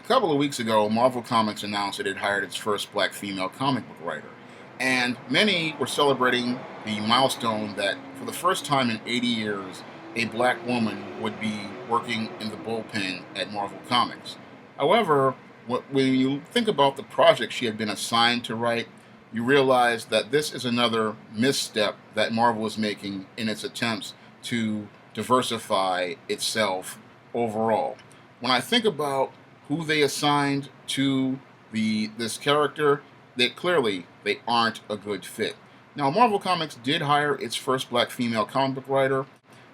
A couple of weeks ago, Marvel Comics announced that it hired its first black female comic book writer. And many were celebrating the milestone that for the first time in 80 years, a black woman would be working in the bullpen at Marvel Comics. However, when you think about the project she had been assigned to write, you realize that this is another misstep that Marvel is making in its attempts to diversify itself overall. When I think about who they assigned to this character, that clearly they aren't a good fit. Now, Marvel Comics did hire its first black female comic book writer,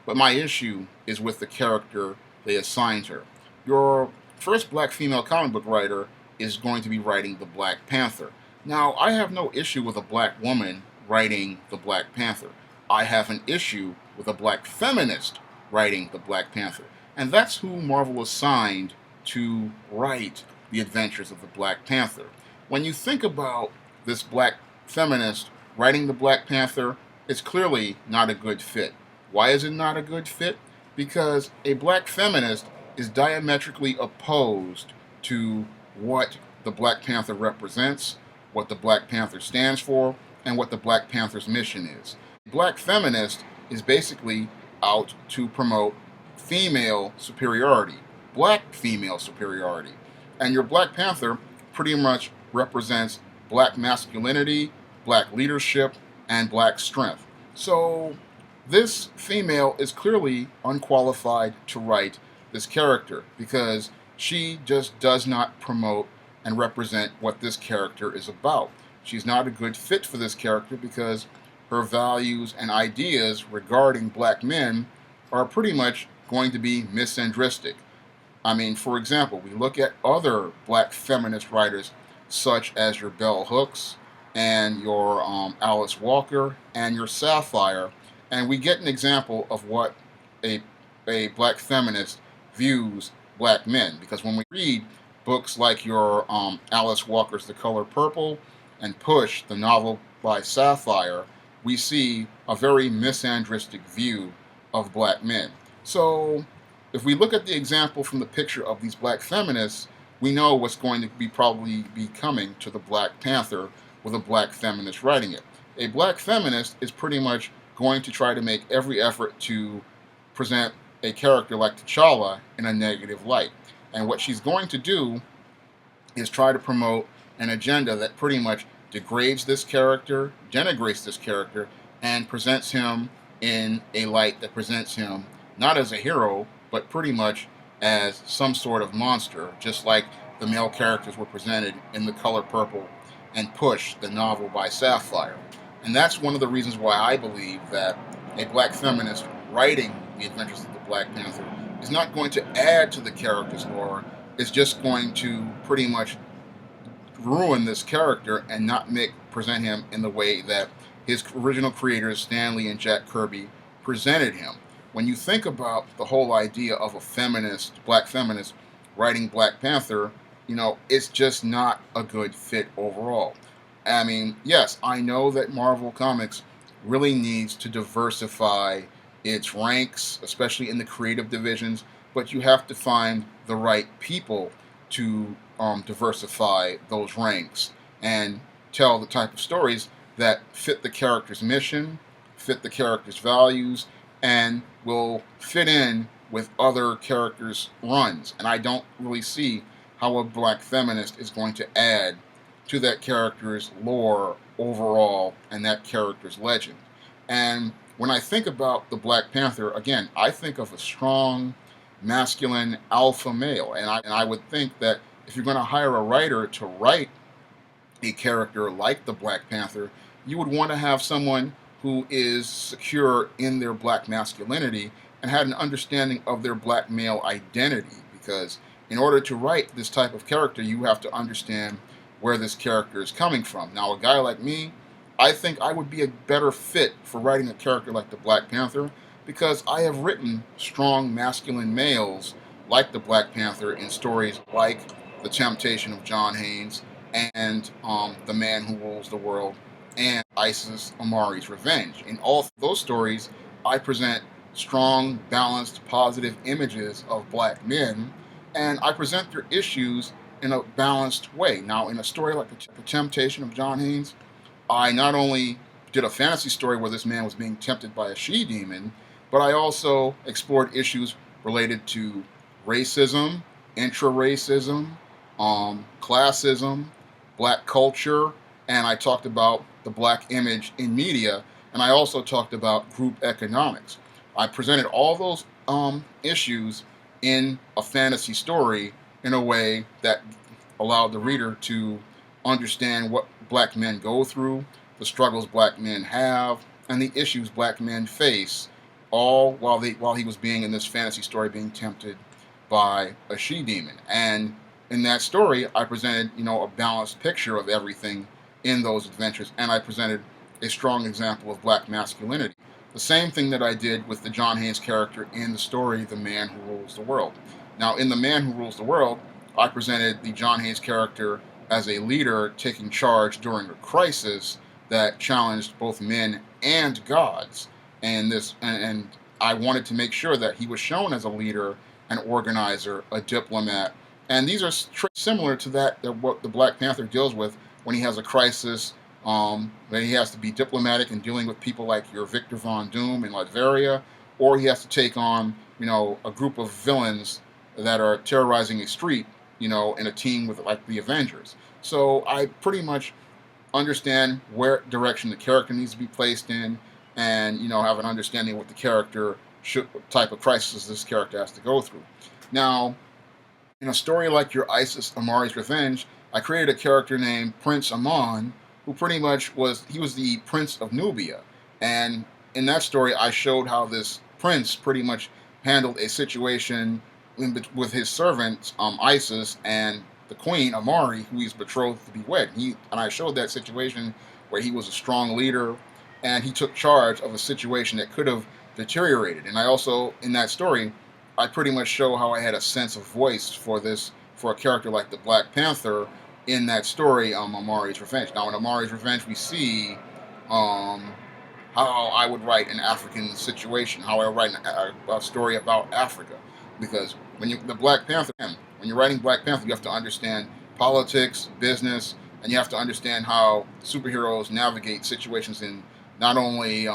but my issue is with the character they assigned her. Your first black female comic book writer is going to be writing the Black Panther. Now, I have no issue with a black woman writing the Black Panther. I have an issue with a black feminist writing the Black Panther. And that's who Marvel assigned to write the adventures of the Black Panther. When you think about this black feminist writing the Black Panther, it's clearly not a good fit. Why is it not a good fit? Because a black feminist is diametrically opposed to what the Black Panther represents, what the Black Panther stands for, and what the Black Panther's mission is. Black feminist is basically out to promote female superiority, black female superiority. And your Black Panther pretty much represents black masculinity, black leadership, and black strength. So this female is clearly unqualified to write this character because she just does not promote and represent what this character is about. She's not a good fit for this character because her values and ideas regarding black men are pretty much going to be misandristic. I mean, for example, we look at other black feminist writers such as your Bell Hooks and your Alice Walker and your Sapphire, and we get an example of what a black feminist views black men. Because when we read books like your Alice Walker's The Color Purple and Push, the novel by Sapphire, we see a very misandristic view of black men. So if we look at the example from the picture of these black feminists, we know what's going to probably be coming to the Black Panther with a black feminist writing it. A black feminist is pretty much going to try to make every effort to present a character like T'Challa in a negative light. And what she's going to do is try to promote an agenda that pretty much degrades this character, denigrates this character, and presents him in a light that presents him not as a hero, but pretty much as some sort of monster, just like the male characters were presented in The Color Purple and Push, the novel by Sapphire. And that's one of the reasons why I believe that a black feminist writing the adventures of the Black Panther is not going to add to the character's lore. It's just going to pretty much ruin this character and not present him in the way that his original creators, Stan Lee and Jack Kirby, presented him. When you think about the whole idea of a feminist, black feminist, writing Black Panther, it's just not a good fit overall. I mean, yes, I know that Marvel Comics really needs to diversify its ranks, especially in the creative divisions, but you have to find the right people to diversify those ranks and tell the type of stories that fit the character's mission, fit the character's values, and will fit in with other characters' runs. And I don't really see how a black feminist is going to add to that character's lore overall and that character's legend. And when I think about the Black Panther, again, I think of a strong, masculine alpha male. And I would think that if you're going to hire a writer to write a character like the Black Panther, you would want to have someone who is secure in their black masculinity and had an understanding of their black male identity. Because in order to write this type of character, you have to understand where this character is coming from. Now, a guy like me, I think I would be a better fit for writing a character like the Black Panther because I have written strong masculine males like the Black Panther in stories like The Temptation of John Haynes and The Man Who Rules the World and Isis Amari's Revenge. In all those stories, I present strong, balanced, positive images of black men and I present their issues in a balanced way. Now, in a story like The Temptation of John Haynes, I not only did a fantasy story where this man was being tempted by a she demon, but I also explored issues related to racism, intra-racism, classism, black culture, and I talked about the black image in media, and I also talked about group economics. I presented all those issues in a fantasy story in a way that allowed the reader to understand what black men go through, the struggles black men have, and the issues black men face, all while he was being in this fantasy story being tempted by a she demon. And in that story, I presented, a balanced picture of everything in those adventures, and I presented a strong example of black masculinity. The same thing that I did with the John Haynes character in the story, The Man Who Rules the World. Now, in The Man Who Rules the World, I presented the John Haynes character as a leader taking charge during a crisis that challenged both men and gods. And I wanted to make sure that he was shown as a leader, an organizer, a diplomat. And these are similar to that what the Black Panther deals with when he has a crisis, that he has to be diplomatic and dealing with people like your Victor Von Doom in Latveria, or he has to take on, a group of villains that are terrorizing a street, in a team with like the Avengers. So I pretty much understand where direction the character needs to be placed in, and have an understanding of what the character what type of crisis this character has to go through. Now, in a story like your Isis Amari's Revenge, I created a character named Prince Amon, who pretty much was the Prince of Nubia. And in that story, I showed how this prince pretty much handled a situation with his servant, Isis, and the queen, Amari, who he's betrothed to be wed. And I showed that situation where he was a strong leader, and he took charge of a situation that could have deteriorated. And I also, in that story, I pretty much show how I had a sense of voice for a character like the Black Panther in that story, Amari's Revenge. Now, in Amari's Revenge, we see how I would write an African situation, how I would write a story about Africa. Because when you're writing Black Panther, you have to understand politics, business, and you have to understand how superheroes navigate situations in not only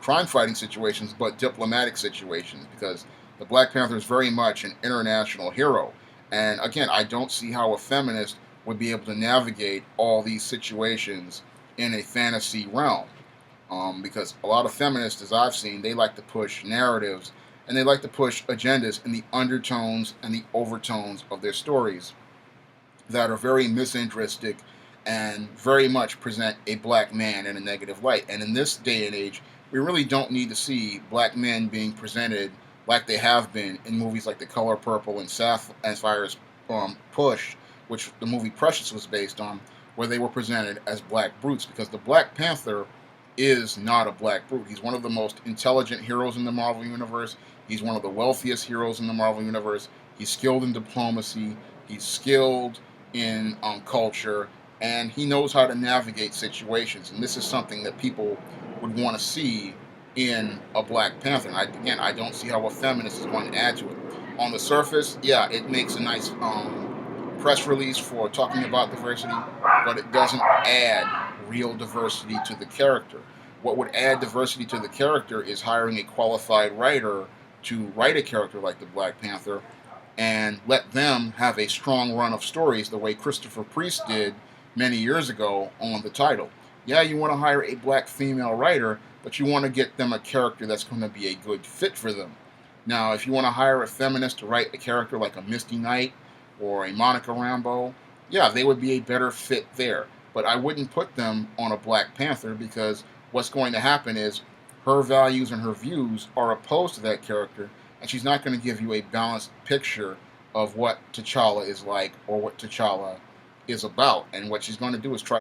crime-fighting situations, but diplomatic situations. Because the Black Panther is very much an international hero. And again, I don't see how a feminist would be able to navigate all these situations in a fantasy realm. Because a lot of feminists, as I've seen, they like to push narratives and they like to push agendas in the undertones and the overtones of their stories that are very misinterestic and very much present a black man in a negative light. And in this day and age, we really don't need to see black men being presented like they have been in movies like The Color Purple and Sapphire's Push, which the movie Precious was based on, where they were presented as black brutes. Because the Black Panther is not a black brute. He's one of the most intelligent heroes in the Marvel Universe. He's one of the wealthiest heroes in the Marvel Universe. He's skilled in diplomacy. He's skilled in culture. And he knows how to navigate situations. And this is something that people would want to see in a Black Panther. And I don't see how a feminist is going to add to it. On the surface, yeah, it makes a nice press release for talking about diversity, but it doesn't add real diversity to the character. What would add diversity to the character is hiring a qualified writer to write a character like the Black Panther and let them have a strong run of stories the way Christopher Priest did many years ago on The Title. Yeah, you want to hire a black female writer, but you want to get them a character that's going to be a good fit for them. Now, if you want to hire a feminist to write a character like a Misty Knight or a Monica Rambeau, yeah, they would be a better fit there. But I wouldn't put them on a Black Panther, because what's going to happen is her values and her views are opposed to that character, and she's not going to give you a balanced picture of what T'Challa is like or what T'Challa is about. And what she's going to do is try